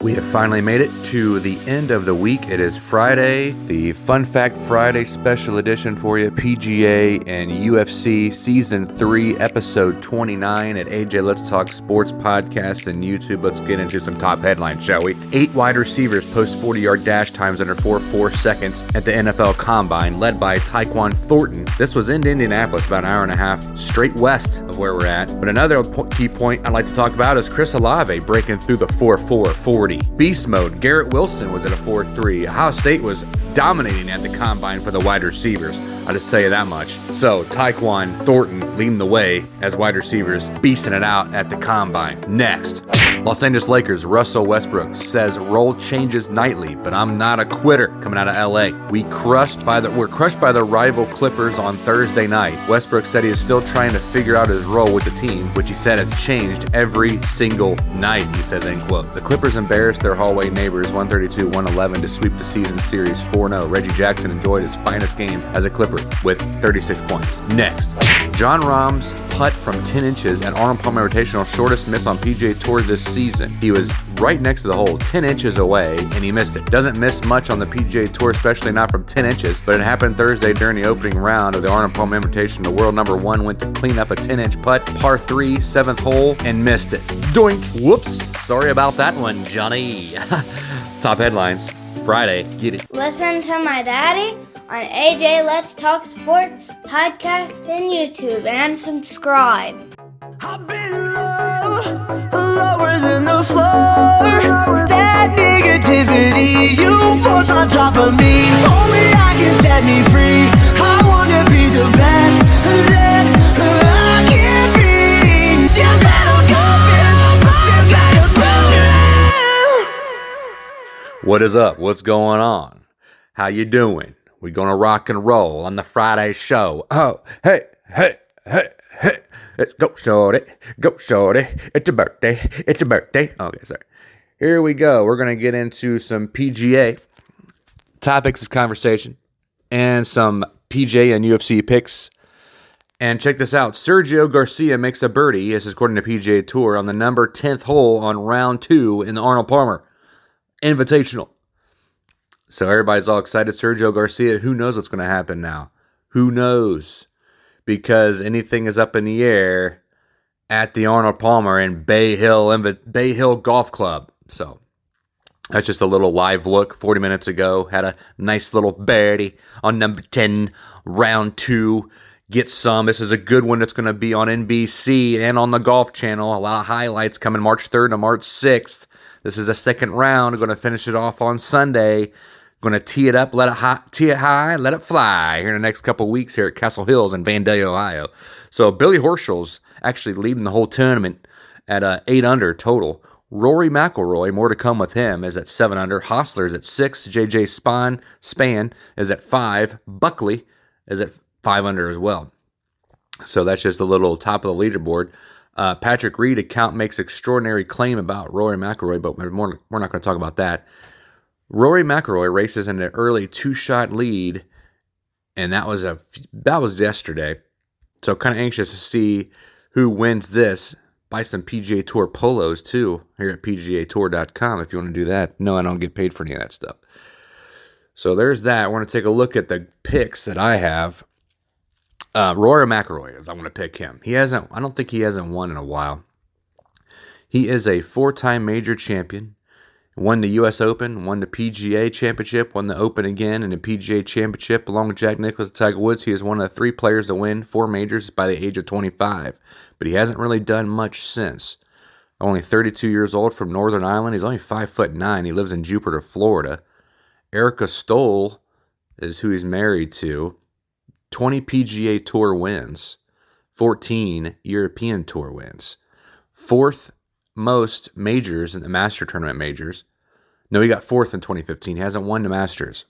We have finally made it to the end of the week. It is Friday, the Fun Fact Friday special edition for you, PGA and UFC Season 3, Episode 29 at AJ Let's Talk Sports Podcast and YouTube. Let's get into some top headlines, shall we? 8 wide receivers post 40-yard dash times under 4.4 seconds at the NFL Combine, led by Tyquan Thornton. This was in Indianapolis, about an hour and a half straight west of where we're at. But another key point I'd like to talk about is Chris Olave breaking through the 4.4 40. Beast mode. Garrett Wilson was at a 4.3. Ohio State was dominating at the Combine for the wide receivers. I'll just tell you that much. So, Tyquan Thornton leading the way as wide receivers, beasting it out at the Combine. Next, Los Angeles Lakers, Russell Westbrook says role changes nightly, but I'm not a quitter. Coming out of LA. We're crushed by the rival Clippers on Thursday night. Westbrook said he is still trying to figure out his role with the team, which he said has changed every single night, he says, end quote. The Clippers embarrassed their hallway neighbors 132-111 to sweep the season series 4-0. Reggie Jackson enjoyed his finest game as a Clipper with 36 points. Next, Jon Rahm's putt from 10 inches at Arnold Palmer Invitational, shortest miss on PGA Tour this season. He was right next to the hole, 10 inches away, and he missed it. Doesn't miss much on the PGA Tour, especially not from 10 inches, but it happened Thursday during the opening round of the Arnold Palmer Invitational. The world number 1 went to clean up a 10-inch putt, par 3, 7th hole, and missed it. Doink! Whoops! Sorry about that one, Johnny. Top headlines. Friday. Get it. Listen to my daddy on AJ Let's Talk Sports Podcast and YouTube, and subscribe. I've been lower than the floor. That negativity you force on top of me. Only I can set me free. I wanna be the best that I can be. You better go. What is up? What's going on? How you doing? We're gonna rock and roll on the Friday show. Oh, hey. Let's go, shorty. Go, shorty. It's your birthday. Okay, sorry. Here we go. We're going to get into some PGA topics of conversation and some PGA and UFC picks. And check this out. Sergio Garcia makes a birdie, this is according to PGA Tour, on the number 10th hole on round 2 in the Arnold Palmer Invitational. So everybody's all excited. Sergio Garcia, who knows what's going to happen now? Who knows? Because anything is up in the air at the Arnold Palmer and Bay Hill Golf Club. So that's just a little live look. 40 minutes ago, had a nice little birdie on number 10, round 2. Get some. This is a good one that's going to be on NBC and on the Golf Channel. A lot of highlights coming March 3rd to March 6th. This is the second round. I'm going to finish it off on Sunday. Going to tee it up, tee it high, let it fly here in the next couple of weeks here at Castle Hills in Vandalia, Ohio. So Billy Horschel's actually leading the whole tournament at 8 under total. Rory Mcelroy, more to come with him, is at 7 under. Hostler's at 6. JJ Span is at 5. Buckley is at 5 under as well. So that's just a little top of the leaderboard. Patrick Reed account makes extraordinary claim about Rory Mcelroy, but we're not going to talk about that. Rory Mcelroy races in an early 2-shot lead, and that was yesterday. So kind of anxious to see who wins this. Buy some PGA Tour polos too here at PGAtour.com if you want to do that. No, I don't get paid for any of that stuff. So there's that. We're going to take a look at the picks that I have. Rory Mcelroy is. I'm going to pick him. I don't think he hasn't won in a while. He is a 4-time major champion. Won the U.S. Open, won the PGA Championship, won the Open again, and the PGA Championship. Along with Jack Nicklaus and Tiger Woods, he is one of the 3 players to win 4 majors by the age of 25. But he hasn't really done much since. Only 32 years old, from Northern Ireland. He's only 5'9". He lives in Jupiter, Florida. Erica Stoll is who he's married to. 20 PGA Tour wins. 14 European Tour wins. 4th most majors in the Master Tournament majors. No, he got 4th in 2015. He hasn't won the Masters.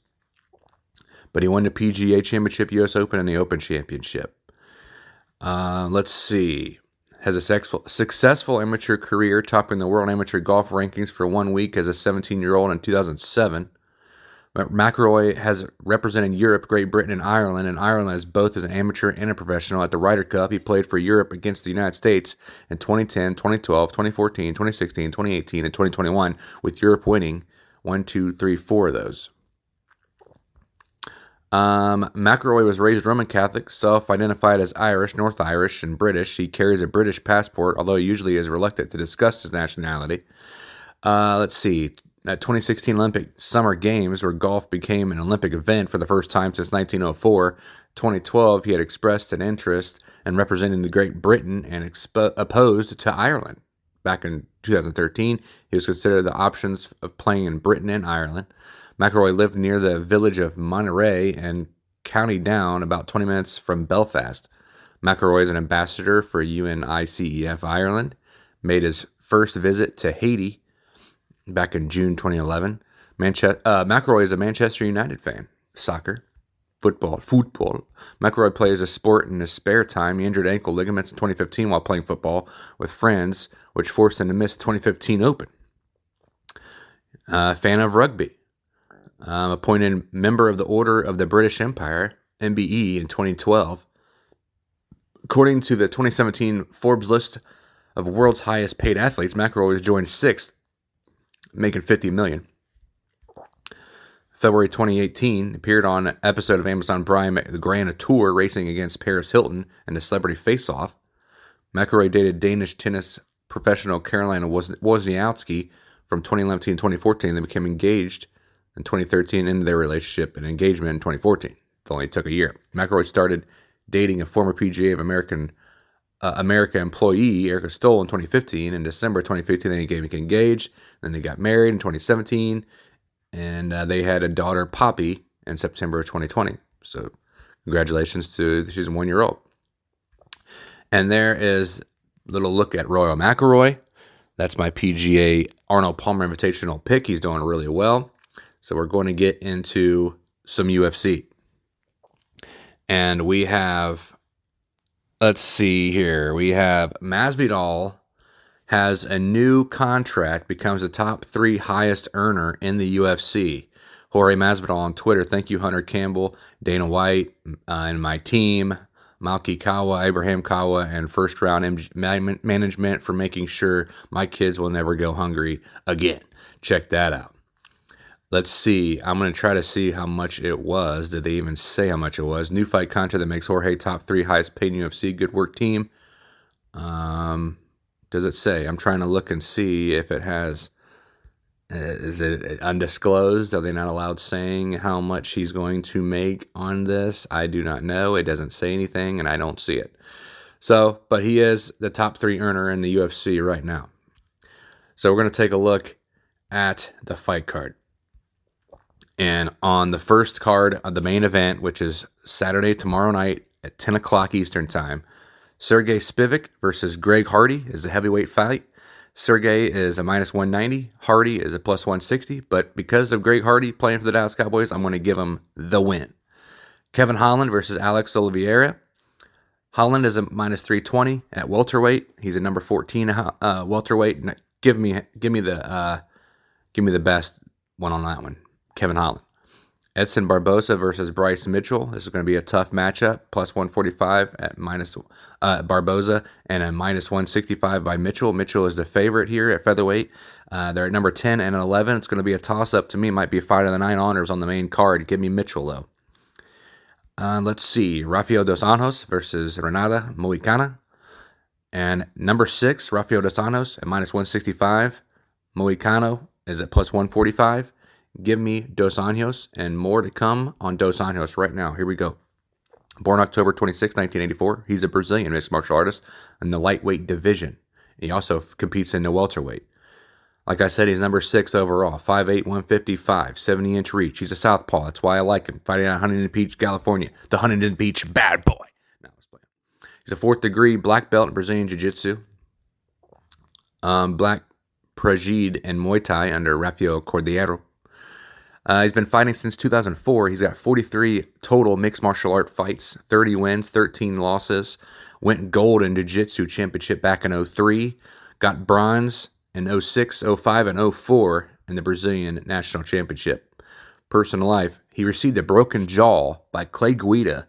But he won the PGA Championship, U.S. Open, and the Open Championship. Let's see. Has a successful amateur career, topping the World Amateur Golf Rankings for 1 week as a 17-year-old in 2007. McElroy has represented Europe, Great Britain, and Ireland as both as an amateur and a professional. At the Ryder Cup, he played for Europe against the United States in 2010, 2012, 2014, 2016, 2018, and 2021, with Europe winning 4 of those. McElroy was raised Roman Catholic, self-identified as Irish, North Irish, and British. He carries a British passport, although he usually is reluctant to discuss his nationality. Let's see. At 2016 Olympic Summer Games, where golf became an Olympic event for the first time since 1904, 2012, he had expressed an interest in representing the Great Britain and opposed to Ireland. Back in 2013, he was considered the options of playing in Britain and Ireland. McElroy lived near the village of Monterey and County Down, about 20 minutes from Belfast. McElroy is an ambassador for UNICEF Ireland, made his first visit to Haiti back in June 2011. McElroy is a Manchester United fan. Soccer, football. McElroy plays a sport in his spare time. He injured ankle ligaments in 2015 while playing football with friends, which forced him to miss 2015 Open. Fan of rugby. Appointed member of the Order of the British Empire, MBE, in 2012. According to the 2017 Forbes list of world's highest paid athletes, McElroy was joined 6th, making $50 million. February 2018, appeared on an episode of Amazon Prime, The Grand Tour, racing against Paris Hilton in the Celebrity Face-Off. McElroy dated Danish tennis professional Carolina Wozniacki from 2011 to 2014. They became engaged in 2013, into their relationship and engagement in 2014. It only took a year. McElroy started dating a former PGA of America employee, Erica Stoll, in 2015. In December 2015, they became engaged. Then they got married in 2017, and they had a daughter, Poppy, in September of 2020. So congratulations she's a 1-year-old. And there is a little look at Rory McIlroy. That's my PGA Arnold Palmer Invitational pick. He's doing really well. So we're going to get into some UFC. And we have, let's see here. We have Masvall has a new contract, becomes the top 3 highest earner in the UFC. Jorge Masvall on Twitter. Thank you, Hunter Campbell, Dana White, and my team, Malky Kawa, Abraham Kawa, and first round management for making sure my kids will never go hungry again. Check that out. Let's see. I'm going to try to see how much it was. Did they even say how much it was? New fight contract that makes Jorge top 3 highest paid in UFC. Good work, team. Does it say? I'm trying to look and see if it has. Is it undisclosed? Are they not allowed saying how much he's going to make on this? I do not know. It doesn't say anything, and I don't see it. So, but he is the top 3 earner in the UFC right now. So we're going to take a look at the fight card. And on the first card of the main event, which is Saturday, tomorrow night at 10 o'clock Eastern Time, Sergey Spivak versus Greg Hardy is a heavyweight fight. Sergey is a minus 190. Hardy is a plus 160. But because of Greg Hardy playing for the Dallas Cowboys, I'm going to give him the win. Kevin Holland versus Alex Olivieri. Holland is a minus 320 at welterweight. He's a number 14 welterweight. Give me the best one on that one. Kevin Holland. Edson Barbosa versus Bryce Mitchell. This is going to be a tough matchup. Plus 145 at Barbosa and a minus 165 by Mitchell. Mitchell is the favorite here at featherweight. They're at number 10 and 11. It's going to be a toss-up. To me, it might be a fight of the 9 honors on the main card. Give me Mitchell, though. Let's see. Rafael Dos Anjos versus Renata Moicano. And number 6, Rafael Dos Anjos at minus 165. Moicano is at plus 145. Give me Dos Anjos, and more to come on Dos Anjos right now. Here we go. Born October 26, 1984. He's a Brazilian mixed martial artist in the lightweight division. He also competes in the welterweight. Like I said, he's number 6 overall. 5'8", 155, 70-inch reach. He's a southpaw. That's why I like him. Fighting out of Huntington Beach, California. The Huntington Beach bad boy. No, let's play. He's a 4th degree black belt in Brazilian Jiu-Jitsu. Black Prajid and Muay Thai under Rafael Cordero. He's been fighting since 2004. He's got 43 total mixed martial art fights, 30 wins, 13 losses. Went gold in Jiu-Jitsu championship back in 03. Got bronze in 06, 05, and 04 in the Brazilian national championship. personal life, he received a broken jaw by Clay Guida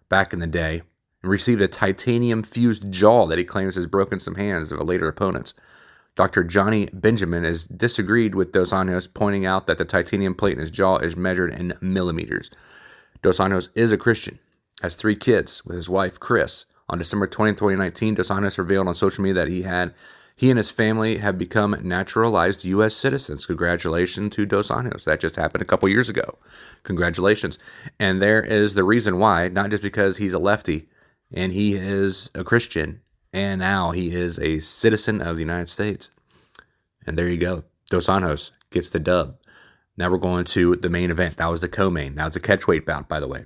back in the day and received a titanium-fused jaw that he claims has broken some hands of later opponents. Dr. Johnny Benjamin has disagreed with Dos Anjos, pointing out that the titanium plate in his jaw is measured in millimeters. Dos Anjos is a Christian, has 3 kids with his wife, Chris. On December 20, 2019, Dos Anjos revealed on social media that he and his family have become naturalized U.S. citizens. Congratulations to Dos Anjos. That just happened a couple years ago. Congratulations. And there is the reason why, not just because he's a lefty and he is a Christian, and now he is a citizen of the United States. And there you go. Dos Anjos gets the dub. Now we're going to the main event. That was the co-main. Now it's a catchweight bout, by the way.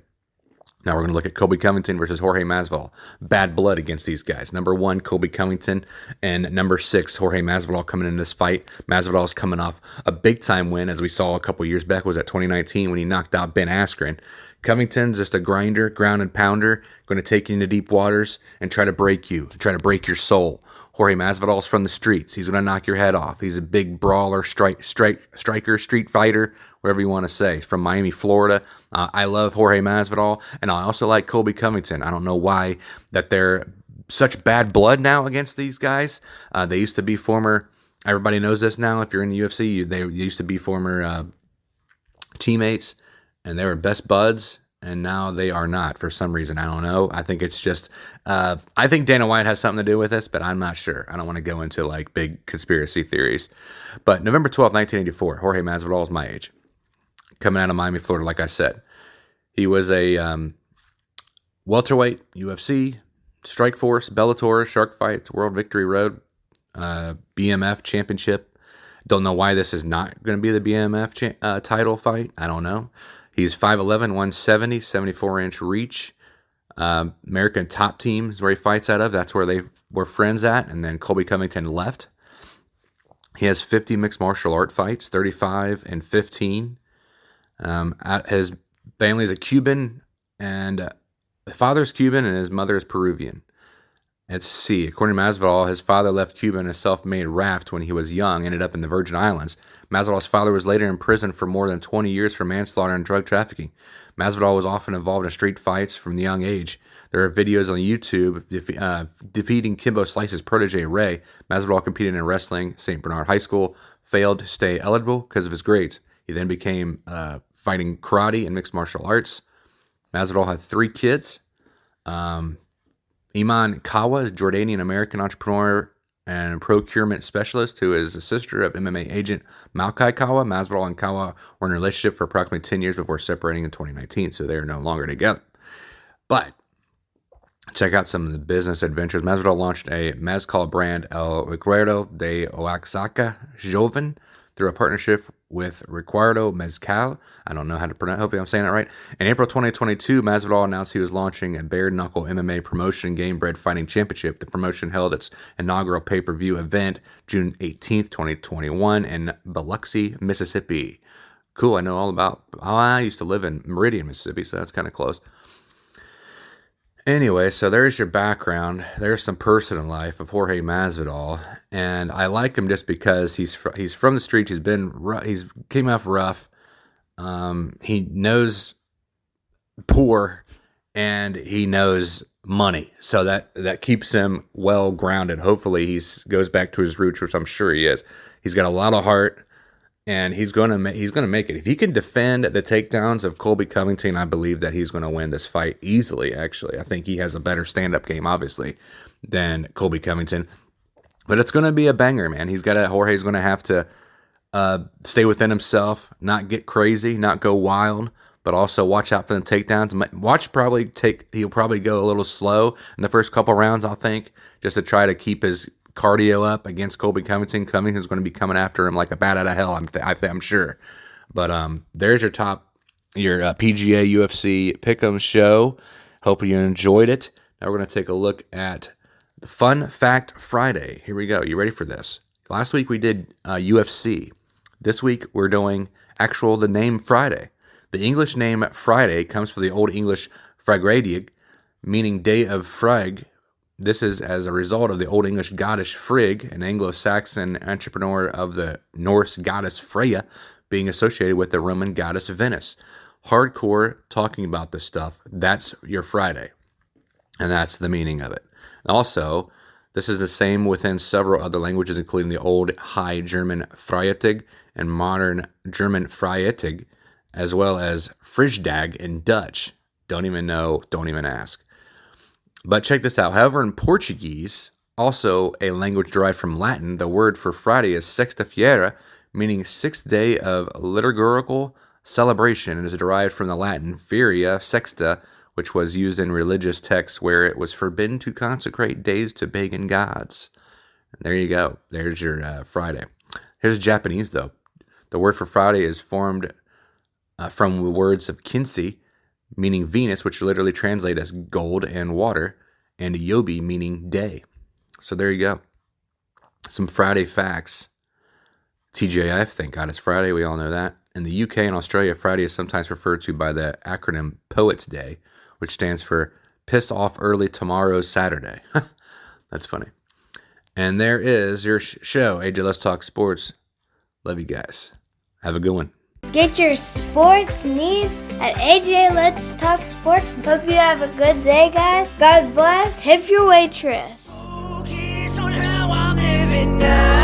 Now we're going to look at Colby Covington versus Jorge Masvall. Bad blood against these guys. Number 1, Colby Covington, and number 6, Jorge Masvall coming in this fight. Masvall is coming off a big-time win, as we saw a couple years back, was at 2019 when he knocked out Ben Askren. Covington's just a grinder, ground and pounder, going to take you into deep waters and try to break you, try to break your soul. Jorge Masvidal's from the streets. He's going to knock your head off. He's a big brawler, striker, street fighter, whatever you want to say. He's from Miami, Florida. I love Jorge Masvidal, and I also like Colby Covington. I don't know why that they're such bad blood now against these guys. They used to be former, everybody knows this now, if you're in the UFC, they used to be former teammates, and they were best buds, and now they are not for some reason. I don't know. I think it's just, I think Dana White has something to do with this, but I'm not sure. I don't want to go into like big conspiracy theories. But November 12th, 1984, Jorge Masvidal is my age. Coming out of Miami, Florida, like I said. He was a welterweight, UFC, Strikeforce, Bellator, Shark Fights, World Victory Road, BMF championship. Don't know why this is not going to be the BMF title fight. I don't know. He's 5'11", 170, 74-inch reach. American Top Team is where he fights out of. That's where they were friends at. And then Colby Covington left. He has 50 mixed martial art fights, 35 and 15. His family is a Cuban, and his father's Cuban and his mother is Peruvian. Let's see. According to Masvall, his father left Cuba in a self-made raft when he was young, ended up in the Virgin Islands. Masvall's father was later in prison for more than 20 years for manslaughter and drug trafficking. Masvall was often involved in street fights from the young age. There are videos on YouTube defeating Kimbo Slice's protege, Ray. Masvall competed in wrestling, St. Bernard High School, failed to stay eligible because of his grades. He then became fighting karate and mixed martial arts. Masvall had 3 kids. Iman Kawa is a Jordanian-American entrepreneur and procurement specialist who is a sister of MMA agent Malkai Kawa. Masvall and Kawa were in a relationship for approximately 10 years before separating in 2019, so they are no longer together. But check out some of the business adventures. Masvall launched a mezcal brand, El Recuerdo de Oaxaca Joven, through a partnership with Recuerdo Mezcal. I don't know how to pronounce. Hopefully I'm saying that right. In April 2022, Masvidal announced he was launching a bare-knuckle MMA promotion, Game Bred Fighting Championship. The promotion held its inaugural pay-per-view event June 18th, 2021 in Biloxi, Mississippi. Cool, I know all about... I used to live in Meridian, Mississippi, so that's kind of close. Anyway, so there's your background. There's some personal life of Jorge Masvidal, and I like him just because he's from the streets. He's came off rough. He knows poor, and he knows money, so that keeps him well grounded. Hopefully, he goes back to his roots, which I'm sure he is. He's got a lot of heart. And he's gonna make it. If he can defend the takedowns of Colby Covington, I believe that he's gonna win this fight easily. Actually, I think he has a better stand-up game, obviously, than Colby Covington. But it's gonna be a banger, man. Jorge's gonna have to stay within himself, not get crazy, not go wild, but also watch out for them takedowns. He'll probably go a little slow in the first couple rounds, I think, just to try to keep his cardio up against Colby Covington. Covington's going to be coming after him like a bat out of hell, I'm sure. But there's your PGA UFC Pick'em show. Hope you enjoyed it. Now we're going to take a look at the Fun Fact Friday. Here we go. You ready for this? Last week we did UFC. This week we're doing the name Friday. The English name Friday comes from the Old English Fragredig, meaning day of Frag. This is as a result of the Old English goddess Frigg, an Anglo-Saxon entrepreneur of the Norse goddess Freya, being associated with the Roman goddess Venus. Hardcore talking about this stuff, that's your Friday. And that's the meaning of it. Also, this is the same within several other languages, including the Old High German Freitag and Modern German Freitag, as well as Frijdag in Dutch. Don't even know, don't even ask. But check this out. However, in Portuguese, also a language derived from Latin, the word for Friday is sexta-feira, meaning sixth day of liturgical celebration, and is derived from the Latin feria sexta, which was used in religious texts where it was forbidden to consecrate days to pagan gods. There you go. There's your Friday. Here's Japanese, though. The word for Friday is formed from the words of Kinsey, meaning Venus, which literally translate as gold and water, and Yobi, meaning day. So there you go. Some Friday facts. TGIF, thank God it's Friday. We all know that. In the UK and Australia, Friday is sometimes referred to by the acronym Poets' Day, which stands for Piss Off Early Tomorrow's Saturday. That's funny. And there is your show, AJ Let's Talk Sports. Love you guys. Have a good one. Get your sports needs at AJ Let's Talk Sports. Hope you have a good day, guys. God bless. Tip your waitress. Focus on how I'm living now.